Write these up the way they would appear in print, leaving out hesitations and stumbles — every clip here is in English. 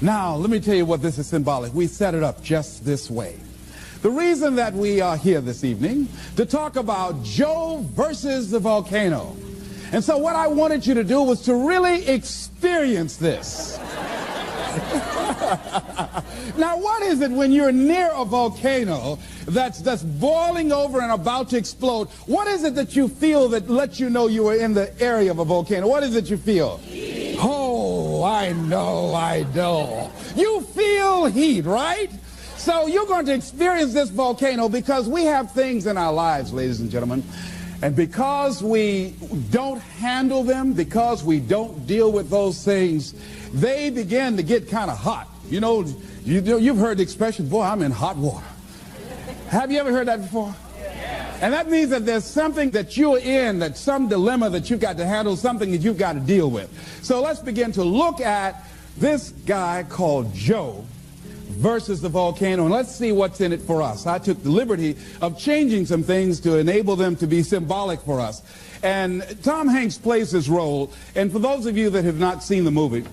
Now, let me tell you what this is symbolic. We set it up just this way. The reason that we are here this evening to talk about Joe versus the volcano. And so what I wanted you to do was to really experience this. Now, what is it when you're near a volcano that's boiling over and about to explode? What is it that you feel that lets you know you are in the area of a volcano? What is it you feel? Heat. Oh, I know. You feel heat, right? So you're going to experience this volcano because we have things in our lives, ladies and gentlemen, and because we don't handle them, because we don't deal with those things, they begin to get kind of hot. You know, you've heard the expression, boy, I'm in hot water. Have you ever heard that before? Yeah. And that means that there's something that you're in, that some dilemma that you've got to handle, something that you've got to deal with. So let's begin to look at this guy called Joe versus the volcano, and let's see what's in it for us. I took the liberty of changing some things to enable them to be symbolic for us. And Tom Hanks plays this role, and for those of you that have not seen the movie,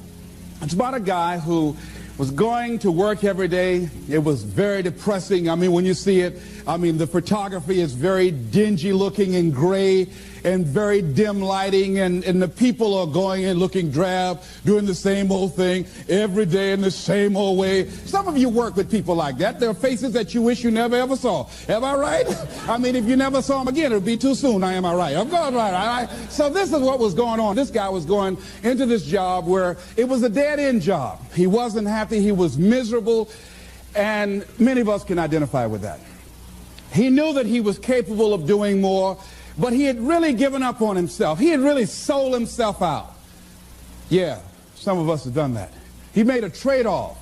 it's about a guy who was going to work every day. It was very depressing. I mean, when you see it, I mean, the photography is very dingy looking and gray and very dim lighting, and the people are going in looking drab, doing the same old thing every day in the same old way. Some of you work with people like that. There are faces that you wish you never ever saw. Am I right? I mean, if you never saw them again, it would be too soon. Am I right? I'm going right, all right? So this is what was going on. This guy was going into this job where it was a dead-end job. He wasn't happy. He was miserable, and many of us can identify with that. He knew that he was capable of doing more, but he had really given up on himself. He had really sold himself out. Yeah, some of us have done that. He made a trade-off.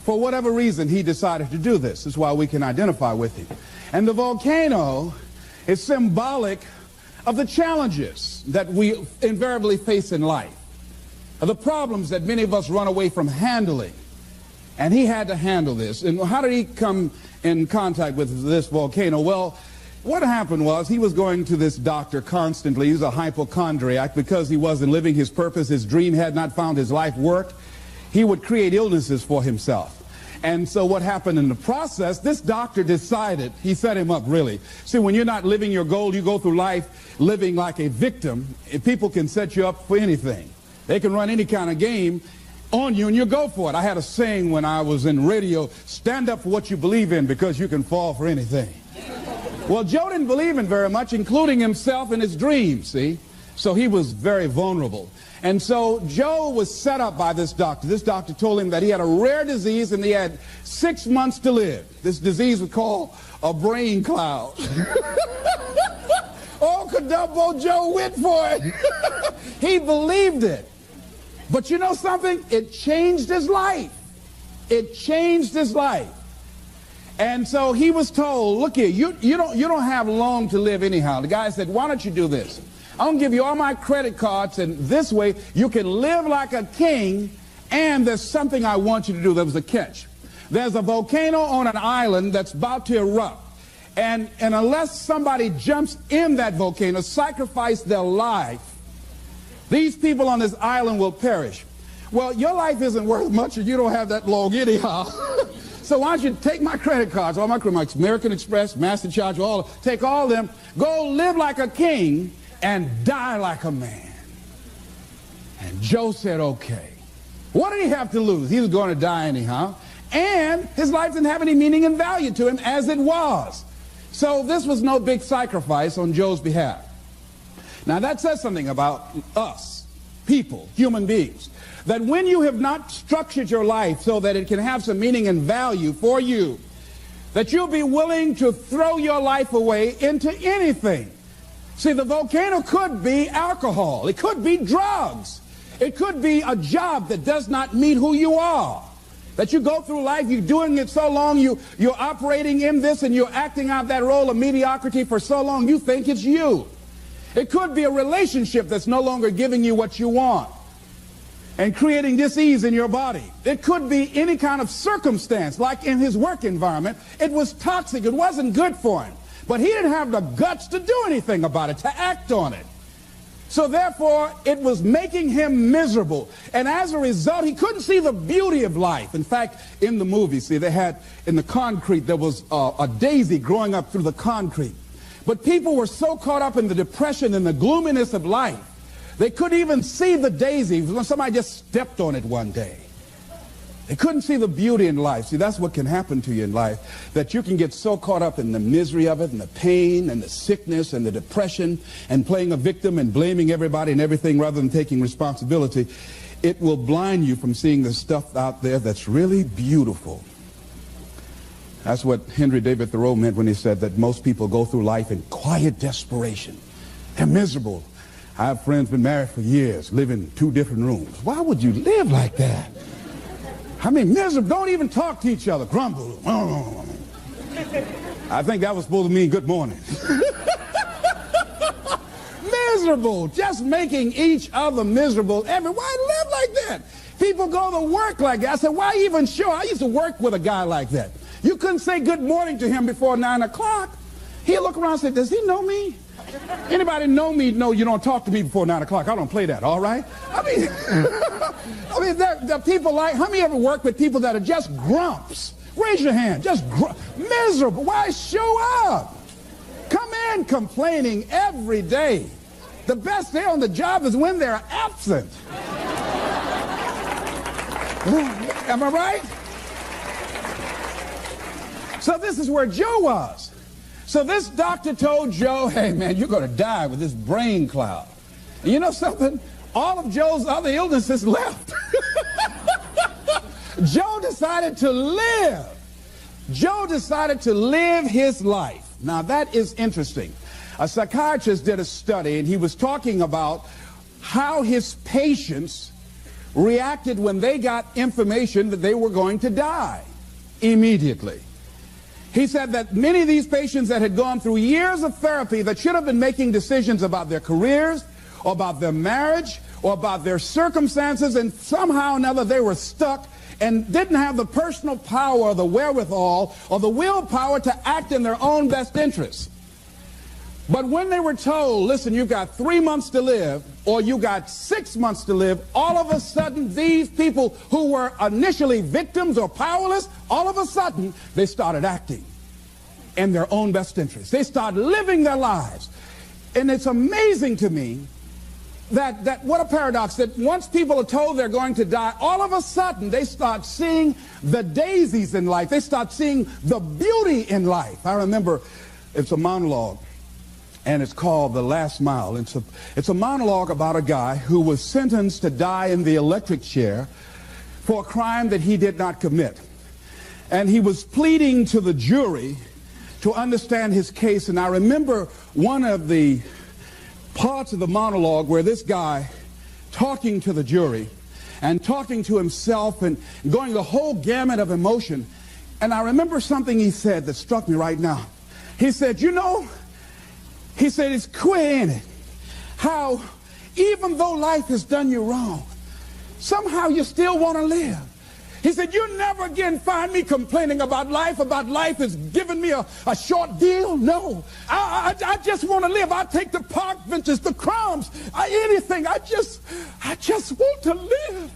For whatever reason, he decided to do this. That's why we can identify with him. And the volcano is symbolic of the challenges that we invariably face in life, of the problems that many of us run away from handling. And he had to handle this. And how did he come in contact with this volcano? Well, what happened was he was going to this doctor constantly. He was a hypochondriac because he wasn't living his purpose. His dream had not found his life work. He would create illnesses for himself. And so what happened in the process, this doctor decided, he set him up really. See, when you're not living your goal, you go through life living like a victim. People can set you up for anything. They can run any kind of game on you and you go for it. I had a saying when I was in radio, stand up for what you believe in because you can fall for anything. Well, Joe didn't believe in very much, including himself and his dreams, see? So he was very vulnerable. And so Joe was set up by this doctor. This doctor told him that he had a rare disease and he had 6 months to live. This disease was called a brain cloud. Oh, Cadumbo Joe went for it. He believed it. But you know something? It changed his life. It changed his life. And so he was told, look here, you don't have long to live anyhow. The guy said, why don't you do this? I'm going to give you all my credit cards, and this way you can live like a king, and there's something I want you to do. There was a catch. There's a volcano on an island that's about to erupt. And unless somebody jumps in that volcano, sacrifice their life, these people on this island will perish. Well, your life isn't worth much if you don't have that long anyhow. So why don't you take my credit cards, all my American Express, MasterCharge, take all of them, go live like a king and die like a man. And Joe said, okay. What did he have to lose? He was going to die anyhow. And his life didn't have any meaning and value to him as it was. So this was no big sacrifice on Joe's behalf. Now that says something about us, people, human beings. That when you have not structured your life so that it can have some meaning and value for you, that you'll be willing to throw your life away into anything. See, the volcano could be alcohol. It could be drugs. It could be a job that does not meet who you are. That you go through life, you're doing it so long, you're operating in this and you're acting out that role of mediocrity for so long, you think it's you. It could be a relationship that's no longer giving you what you want and creating dis-ease in your body. It could be any kind of circumstance, like in his work environment. It was toxic. It wasn't good for him. But he didn't have the guts to do anything about it, to act on it. So therefore, it was making him miserable. And as a result, he couldn't see the beauty of life. In fact, in the movie, see, they had in the concrete, there was a daisy growing up through the concrete. But people were so caught up in the depression and the gloominess of life, they couldn't even see the daisy when somebody just stepped on it one day. They couldn't see the beauty in life. See, that's what can happen to you in life, that you can get so caught up in the misery of it and the pain and the sickness and the depression and playing a victim and blaming everybody and everything rather than taking responsibility. It will blind you from seeing the stuff out there that's really beautiful. That's what Henry David Thoreau meant when he said that most people go through life in quiet desperation. They're miserable. I have friends been married for years, live in 2 different rooms. Why would you live like that? I mean, miserable. Don't even talk to each other. Grumble. I think that was supposed to mean good morning. Miserable. Just making each other miserable. Why live like that? People go to work like that. I said, why even show? I used to work with a guy like that. You couldn't say good morning to him before 9 o'clock. He'll look around and say, does he know me? Anybody know me? No, you don't talk to me before 9 o'clock. I don't play that, all right? I mean, there are people like, how many ever work with people that are just grumps? Raise your hand. Just miserable. Why show up? Come in complaining every day. The best day on the job is when they're absent. Am I right? So this is where Joe was. So this doctor told Joe, hey man, you're going to die with this brain cloud. And you know something? All of Joe's other illnesses left. Joe decided to live. Joe decided to live his life. Now that is interesting. A psychiatrist did a study and he was talking about how his patients reacted when they got information that they were going to die immediately. He said that many of these patients that had gone through years of therapy that should have been making decisions about their careers, or about their marriage, or about their circumstances, and somehow or another they were stuck and didn't have the personal power or the wherewithal or the willpower to act in their own best interests. But when they were told, listen, you've got 3 months to live, or you got 6 months to live, all of a sudden these people who were initially victims or powerless, all of a sudden they started acting in their own best interest. They started living their lives. And it's amazing to me that what a paradox, that once people are told they're going to die, all of a sudden they start seeing the daisies in life. They start seeing the beauty in life. I remember it's a monologue. And it's called The Last Mile. It's a monologue about a guy who was sentenced to die in the electric chair for a crime that he did not commit. And he was pleading to the jury to understand his case. And I remember one of the parts of the monologue where this guy talking to the jury and talking to himself and going the whole gamut of emotion. And I remember something he said that struck me right now. He said, you know, he said, it's queer, ain't it? How even though life has done you wrong, somehow you still want to live. He said, you'll never again find me complaining about life has given me a short deal. No, I just want to live. I'll take the park benches, the crumbs, anything. I just want to live.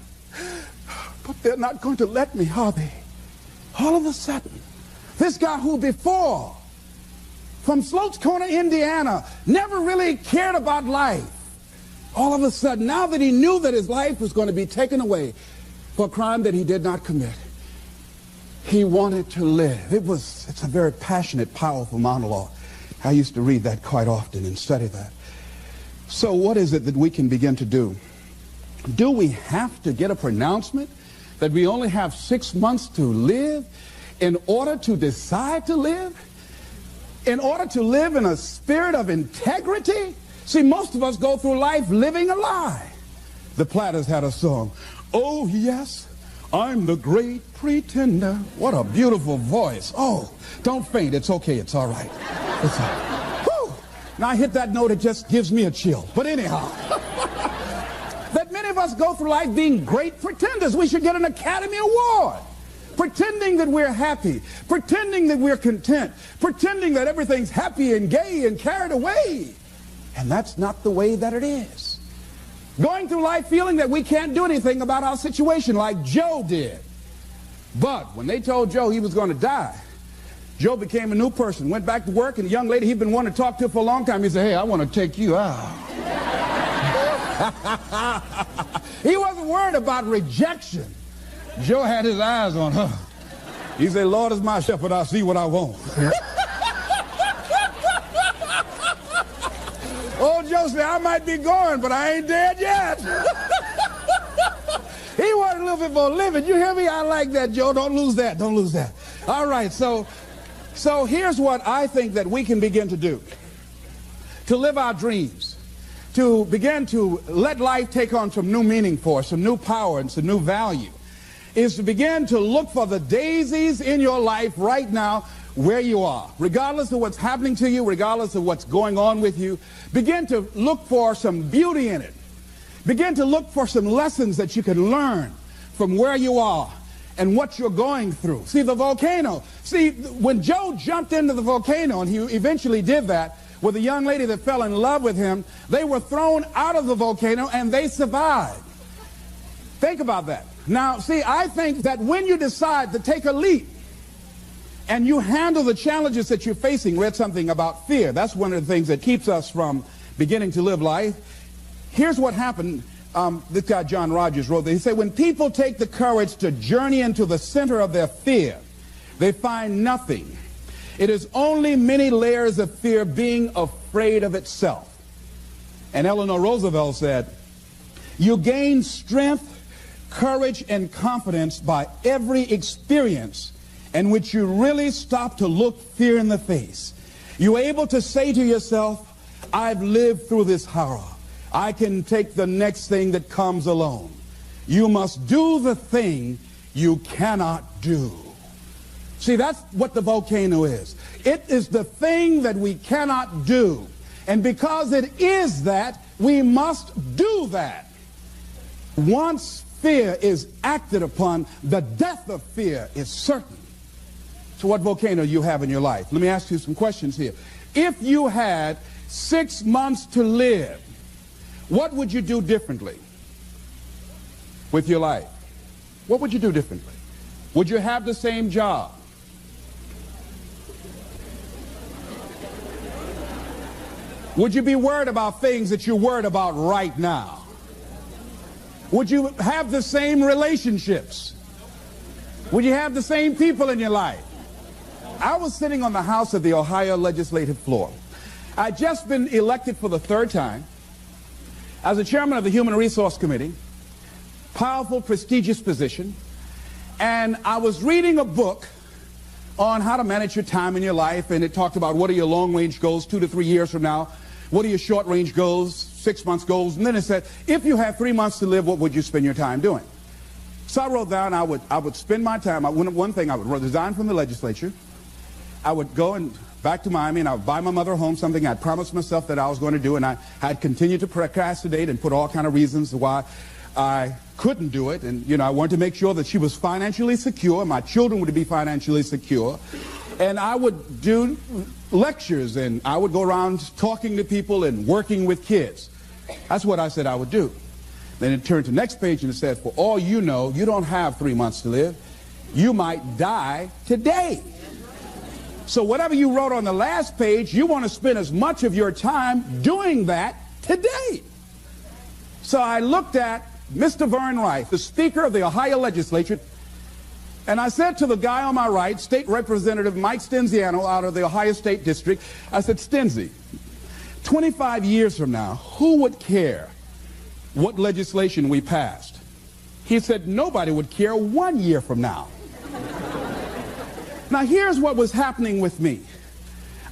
But they're not going to let me, are they? All of a sudden, this guy who before from Sloats Corner, Indiana, never really cared about life. All of a sudden, now that he knew that his life was going to be taken away for a crime that he did not commit, he wanted to live. It's a very passionate, powerful monologue. I used to read that quite often and study that. So what is it that we can begin to do? Do we have to get a pronouncement that we only have 6 months to live in order to decide to live? In order to live in a spirit of integrity? See, most of us go through life living a lie. The Platters had a song, oh yes, I'm the great pretender. What a beautiful voice. Oh, don't faint, it's okay, it's all right. It's all right. Whew. Now I hit that note, it just gives me a chill. But anyhow, that many of us go through life being great pretenders. We should get an Academy Award. Pretending that we're happy, pretending that we're content, pretending that everything's happy and gay and carried away. And that's not the way that it is. Going through life feeling that we can't do anything about our situation like Joe did. But when they told Joe he was going to die, Joe became a new person, went back to work, and the young lady he'd been wanting to talk to for a long time, he said, hey, I want to take you out. He wasn't worried about rejection. Joe had his eyes on her. He said, Lord is my shepherd, I'll see what I want. Old Joe said, I might be going, but I ain't dead yet. He wanted a little bit more living. You hear me? I like that, Joe. Don't lose that. Don't lose that. All right, so here's what I think that we can begin to do. To live our dreams. To begin to let life take on some new meaning for us, some new power and some new value. Is to begin to look for the daisies in your life right now where you are. Regardless of what's happening to you, regardless of what's going on with you, begin to look for some beauty in it. Begin to look for some lessons that you can learn from where you are and what you're going through. See, the volcano. See, when Joe jumped into the volcano, and he eventually did that with a young lady that fell in love with him, they were thrown out of the volcano and they survived. Think about that. Now, see, I think that when you decide to take a leap and you handle the challenges that you're facing, read something about fear. That's one of the things that keeps us from beginning to live life. Here's what happened. This guy, John Rogers, wrote that. He said, when people take the courage to journey into the center of their fear, they find nothing. It is only many layers of fear being afraid of itself. And Eleanor Roosevelt said, you gain strength, courage, and confidence by every experience in which you really stop to look fear in the face. You're able to say to yourself, I've lived through this horror. I can take the next thing that comes along. You must do the thing you cannot do. See, that's what the volcano is. It is the thing that we cannot do. And because it is that, we must do that. Once fear is acted upon, the death of fear is certain. So what volcano do you have in your life? Let me ask you some questions here. If you had 6 months to live, what would you do differently with your life? What would you do differently? Would you have the same job? Would you be worried about things that you're worried about right now? Would you have the same relationships? Would you have the same people in your life? I was sitting on the House of the Ohio legislative floor. I'd just been elected for the 3rd time as the chairman of the Human Resource Committee, powerful, prestigious position, and I was reading a book on how to manage your time in your life, and it talked about what are your long-range goals 2 to 3 years from now, what are your short-range goals, 6 months goals, and then it said, if you had 3 months to live, what would you spend your time doing? So I wrote down I would spend my time, one thing, I would resign from the legislature, I would go and back to Miami, and I would buy my mother a home, something I'd promised myself that I was going to do, and I had continued to procrastinate and put all kind of reasons why I couldn't do it. And, you know, I wanted to make sure that she was financially secure, my children would be financially secure. And I would do lectures, and I would go around talking to people and working with kids. That's what I said I would do. Then it turned to the next page, and it said, for all you know, you don't have 3 months to live. You might die today. So whatever you wrote on the last page, you want to spend as much of your time doing that today. So I looked at Mr. Vern Rice, the Speaker of the Ohio Legislature, and I said to the guy on my right, State Representative Mike Stenziano out of the Ohio State District, I said, Stenzi, 25 years from now, who would care what legislation we passed? He said, nobody would care 1 year from now. Now, here's what was happening with me.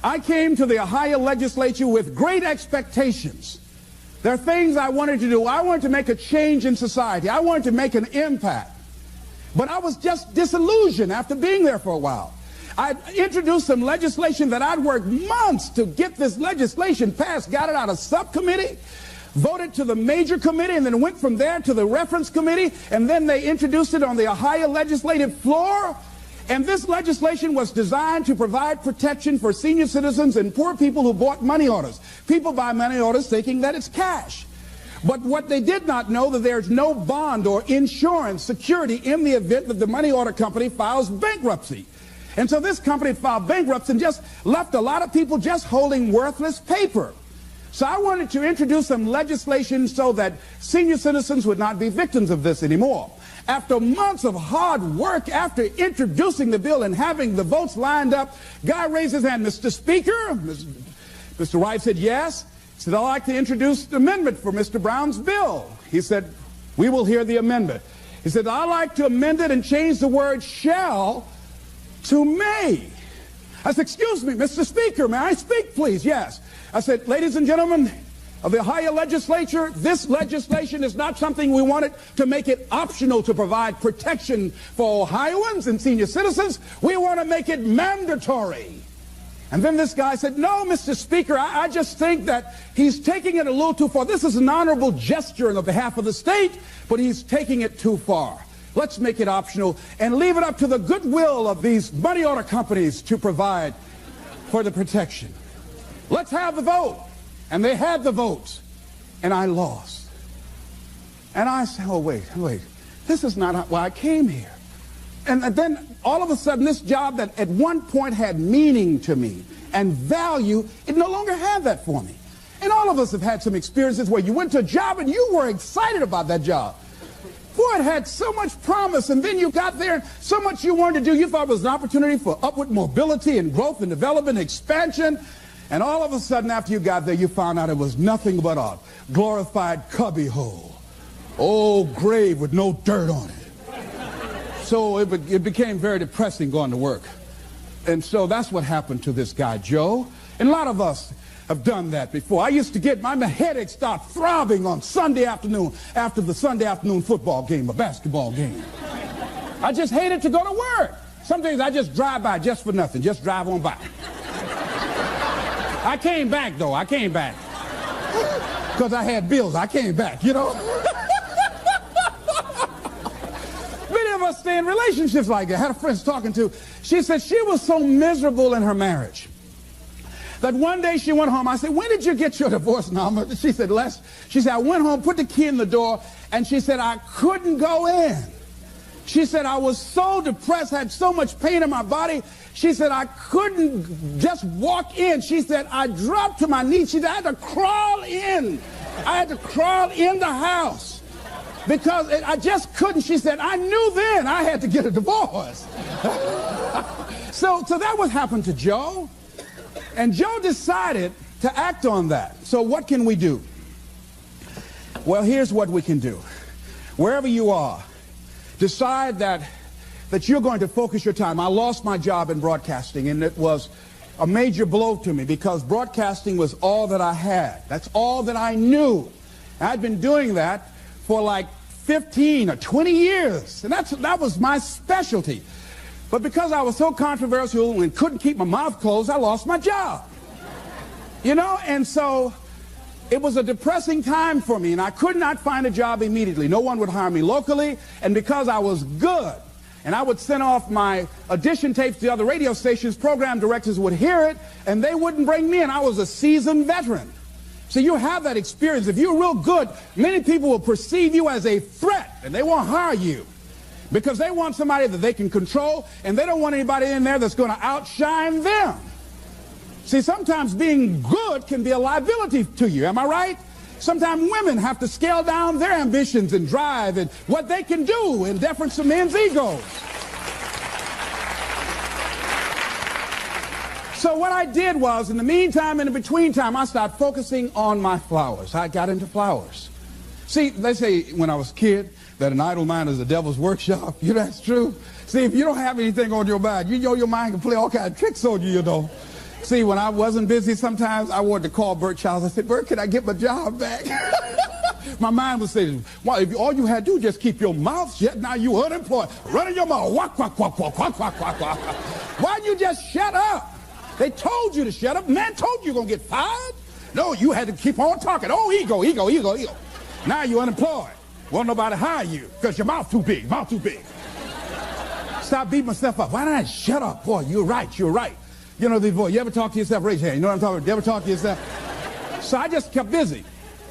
I came to the Ohio legislature with great expectations. There are things I wanted to do. I wanted to make a change in society. I wanted to make an impact. But I was just disillusioned after being there for a while. I introduced some legislation that I'd worked months to get this legislation passed, got it out of subcommittee, voted to the major committee, and then went from there to the reference committee, and then they introduced it on the Ohio legislative floor. And this legislation was designed to provide protection for senior citizens and poor people who bought money orders. People buy money orders thinking that it's cash. But what they did not know, that there's no bond or insurance security in the event that the money order company files bankruptcy. And so this company filed bankruptcy and just left a lot of people just holding worthless paper. So I wanted to introduce some legislation so that senior citizens would not be victims of this anymore. After months of hard work, after introducing the bill and having the votes lined up, Guy raised his hand. Mr. Speaker, Mr. Wright said yes. He said, I'd like to introduce the amendment for Mr. Brown's bill. He said, we will hear the amendment. He said, I'd like to amend it and change the word shall to may. I said, excuse me, Mr. Speaker, may I speak, please? Yes. I said, ladies and gentlemen of the higher legislature, this legislation is not something we wanted to make it optional to provide protection for Ohioans and senior citizens. We want to make it mandatory. And then this guy said, no, Mr. Speaker, I just think that he's taking it a little too far. This is an honorable gesture on behalf of the state, but he's taking it too far. Let's make it optional and leave it up to the goodwill of these money order companies to provide for the protection. Let's have the vote. And they had the votes, and I lost. And I said, oh, wait, this is not why I came here. And then all of a sudden, this job that at one point had meaning to me and value, it no longer had that for me. And all of us have had some experiences where you went to a job and you were excited about that job. Boy, it had so much promise, and then you got there, and so much you wanted to do. You thought it was an opportunity for upward mobility and growth and development and expansion. And all of a sudden, after you got there, you found out it was nothing but a glorified cubbyhole. Old grave with no dirt on it. So it became very depressing going to work. And so that's what happened to this guy, Joe. And a lot of us have done that before. I used to get my headache start throbbing on Sunday afternoon after the Sunday afternoon football game, a basketball game. I just hated to go to work. Some days I just drive by just for nothing, just drive on by. I came back, though. I came back. Because I had bills. I came back, you know. Many of us stay in relationships like that. I had a friend talking to. She said she was so miserable in her marriage that one day she went home. I said, when did you get your divorce, Norma? She said, she said, I went home, put the key in the door, and she said, I couldn't go in. She said, I was so depressed, had so much pain in my body. She said, I couldn't just walk in. She said, I dropped to my knees. She said, I had to crawl in. I had to crawl in the house because I just couldn't. She said, I knew then I had to get a divorce. So that what happened to Joe. And Joe decided to act on that. So what can we do? Well, here's what we can do. Wherever you are, decide that you're going to focus your time. I lost my job in broadcasting, and it was a major blow to me because broadcasting was all that I had. That's all that I knew. I'd been doing that for like 15 or 20 years, and that was my specialty. But because I was so controversial and couldn't keep my mouth closed, I lost my job. You know, and so it was a depressing time for me, and I could not find a job immediately. No one would hire me locally, and because I was good, and I would send off my audition tapes to other radio stations, program directors would hear it, and they wouldn't bring me in. I was a seasoned veteran. So you have that experience. If you're real good, many people will perceive you as a threat, and they won't hire you because they want somebody that they can control, and they don't want anybody in there that's going to outshine them. See, sometimes being good can be a liability to you. Am I right? Sometimes women have to scale down their ambitions and drive and what they can do in deference to men's egos. So what I did was, in the meantime, in the between time, I started focusing on my flowers. I got into flowers. See, they say when I was a kid that an idle mind is the devil's workshop. You know, that's true. See, if you don't have anything on your mind, you know your mind can play all kinds of tricks on you, you know. See, when I wasn't busy, sometimes I wanted to call Bert Childs. I said, Bert, can I get my job back? My mind would say, well, if all you had to do is just keep your mouth shut, now you unemployed. Running your mouth, walk, walk, walk, walk, walk, walk, walk, walk. Why'd you just shut up? They told you to shut up. Man told you you're going to get fired. No, you had to keep on talking. Oh, ego, ego, ego, ego. Now you're unemployed. Won't nobody hire you because your mouth too big, mouth too big. Stop beating myself up. Why didn't I shut up? Boy, you're right, you're right. You know the voice. You ever talk to yourself? Raise your hand. You know what I'm talking about? You ever talk to yourself? So I just kept busy.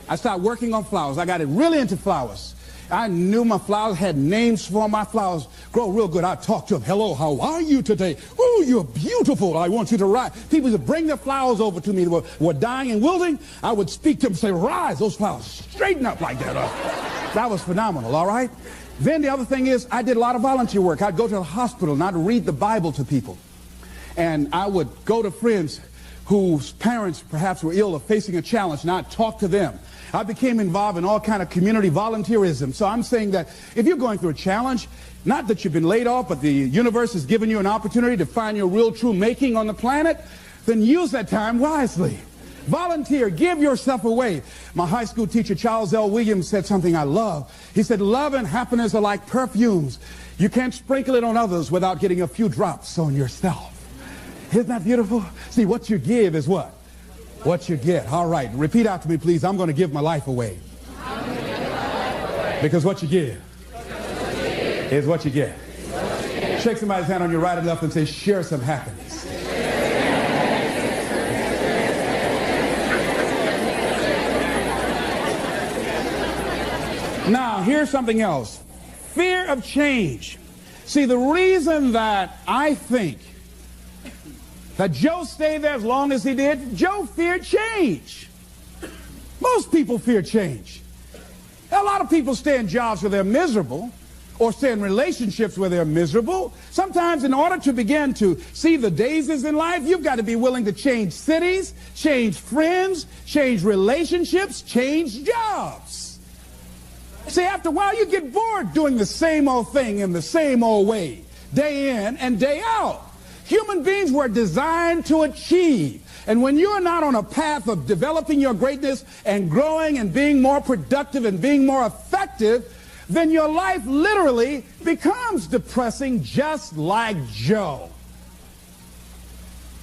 I started working on flowers. I got it really into flowers. I knew my flowers had names for my flowers. Grow real good. I'd talk to them. Hello, how are you today? Oh, you're beautiful. I want you to rise. People would bring their flowers over to me that were dying and wilting. I would speak to them and say, rise, those flowers. Straighten up like that. That was phenomenal, all right? Then the other thing is I did a lot of volunteer work. I'd go to the hospital and I'd read the Bible to people. And I would go to friends whose parents perhaps were ill or facing a challenge, and I'd talk to them. I became involved in all kind of community volunteerism. So I'm saying that if you're going through a challenge, not that you've been laid off, but the universe has given you an opportunity to find your real true making on the planet, then use that time wisely. Volunteer, give yourself away. My high school teacher, Charles L. Williams, said something I love. He said, love and happiness are like perfumes. You can't sprinkle it on others without getting a few drops on yourself. Isn't that beautiful? See, what you give is what? What you get. All right, repeat after me, please. I'm going to give my life away. Because what you give is what you get. Shake somebody's hand on your right and left and say, share some happiness. Now, here's something else. Fear of change. See, the reason that I think that Joe stayed there as long as he did, Joe feared change. Most people fear change. A lot of people stay in jobs where they're miserable, or stay in relationships where they're miserable. Sometimes in order to begin to see the daisies in life, you've got to be willing to change cities, change friends, change relationships, change jobs. See, after a while you get bored doing the same old thing in the same old way, day in and day out. Human beings were designed to achieve. And when you're not on a path of developing your greatness and growing and being more productive and being more effective, then your life literally becomes depressing, just like Joe.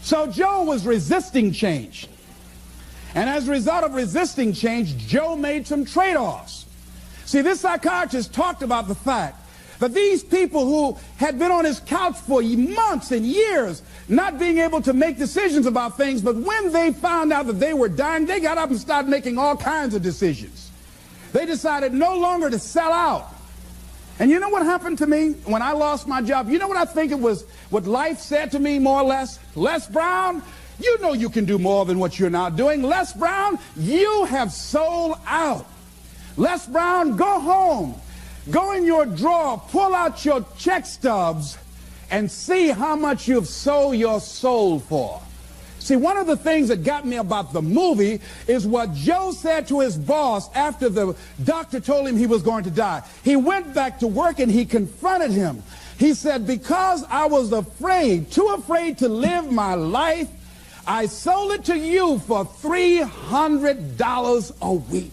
So Joe was resisting change. And as a result of resisting change, Joe made some trade-offs. See, this psychiatrist talked about the fact that these people who had been on his couch for months and years, not being able to make decisions about things, but when they found out that they were dying, they got up and started making all kinds of decisions. They decided no longer to sell out. And you know what happened to me when I lost my job? You know what I think it was, what life said to me more or less? Les Brown, you know you can do more than what you're now doing. Les Brown, you have sold out. Les Brown, go home. Go in your drawer, pull out your check stubs, and see how much you've sold your soul for. See, one of the things that got me about the movie is what Joe said to his boss after the doctor told him he was going to die. He went back to work and he confronted him. He said, because I was afraid, too afraid to live my life, I sold it to you for $300 a week.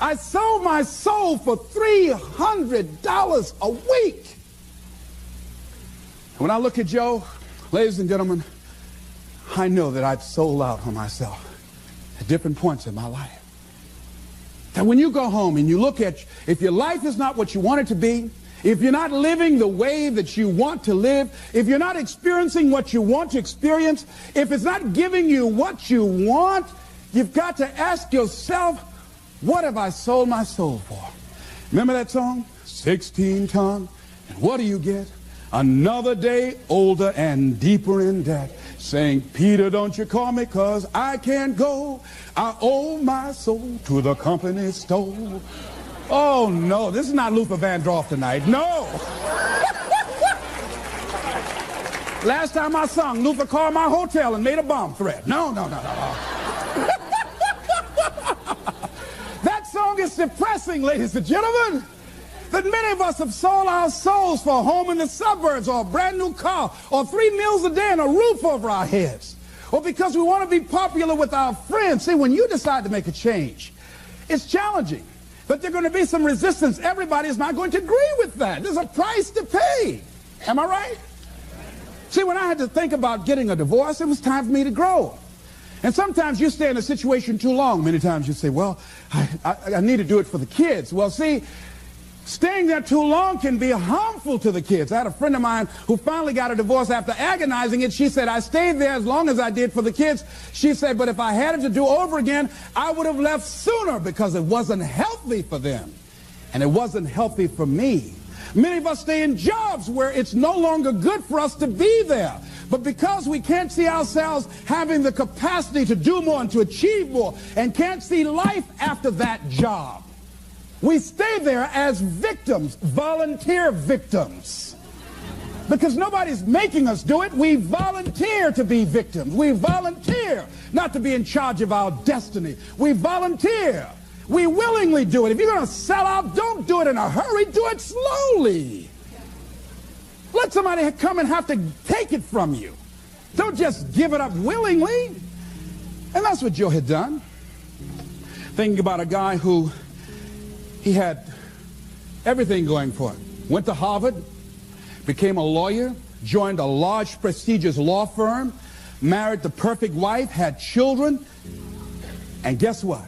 I sold my soul for $300 a week. When I look at Joe, ladies and gentlemen, I know that I've sold out on myself at different points in my life. That when you go home and you look at, if your life is not what you want it to be, if you're not living the way that you want to live, if you're not experiencing what you want to experience, if it's not giving you what you want, you've got to ask yourself, what have I sold my soul for? Remember that song? 16 ton. And what do you get? Another day older and deeper in debt. Saying, Peter, don't you call me 'cause I can't go. I owe my soul to the company store. Oh, no, this is not Luther Vandross tonight. No. Last time I sung, Luther called my hotel and made a bomb threat. No. That song is depressing, ladies and gentlemen. That many of us have sold our souls for a home in the suburbs or a brand new car or 3 meals a day and a roof over our heads. Or because we want to be popular with our friends. See, when you decide to make a change, it's challenging. But there's going to be some resistance. Everybody is not going to agree with that. There's a price to pay. Am I right? See, when I had to think about getting a divorce, it was time for me to grow. And sometimes you stay in a situation too long. Many times you say, well, I need to do it for the kids. Well, see, Staying there too long can be harmful to the kids. I had a friend of mine who finally got a divorce after agonizing it. She said, I stayed there as long as I did for the kids. She said, but if I had it to do over again, I would have left sooner because it wasn't healthy for them. And it wasn't healthy for me. Many of us stay in jobs where it's no longer good for us to be there. But because we can't see ourselves having the capacity to do more and to achieve more and can't see life after that job, we stay there as victims, volunteer victims. Because nobody's making us do it. We volunteer to be victims. We volunteer not to be in charge of our destiny. We volunteer. We willingly do it. If you're going to sell out, don't do it in a hurry. Do it slowly. Let somebody come and have to take it from you. Don't just give it up willingly. And that's what Joe had done. Thinking about a guy who he had everything going for him. Went to Harvard, became a lawyer, joined a large, prestigious law firm, married the perfect wife, had children, and guess what?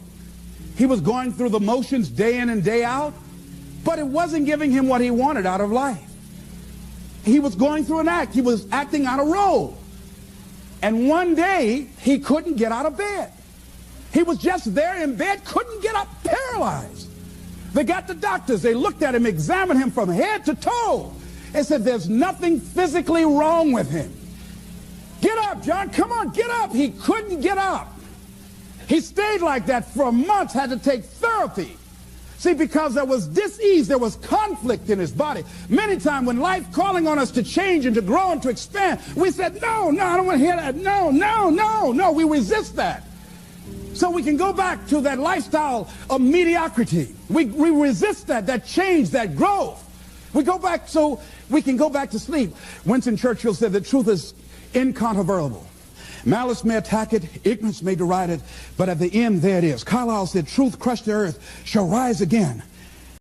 He was going through the motions day in and day out, but it wasn't giving him what he wanted out of life. He was going through an act. He was acting out a role. And one day, he couldn't get out of bed. He was just there in bed, couldn't get up, paralyzed. They got the doctors. They looked at him, examined him from head to toe, and said, there's nothing physically wrong with him. Get up, John. Come on, get up. He couldn't get up. He stayed like that for months, had to take therapy. See, because there was dis-ease, there was conflict in his body. Many times when life calling on us to change and to grow and to expand, we said, no, I don't want to hear that. No, we resist that. So we can go back to that lifestyle of mediocrity. We resist that change, that growth. We go back so we can go back to sleep. Winston Churchill said the truth is incontrovertible. Malice may attack it, ignorance may deride it, but at the end, there it is. Carlyle said, truth crushed to earth shall rise again.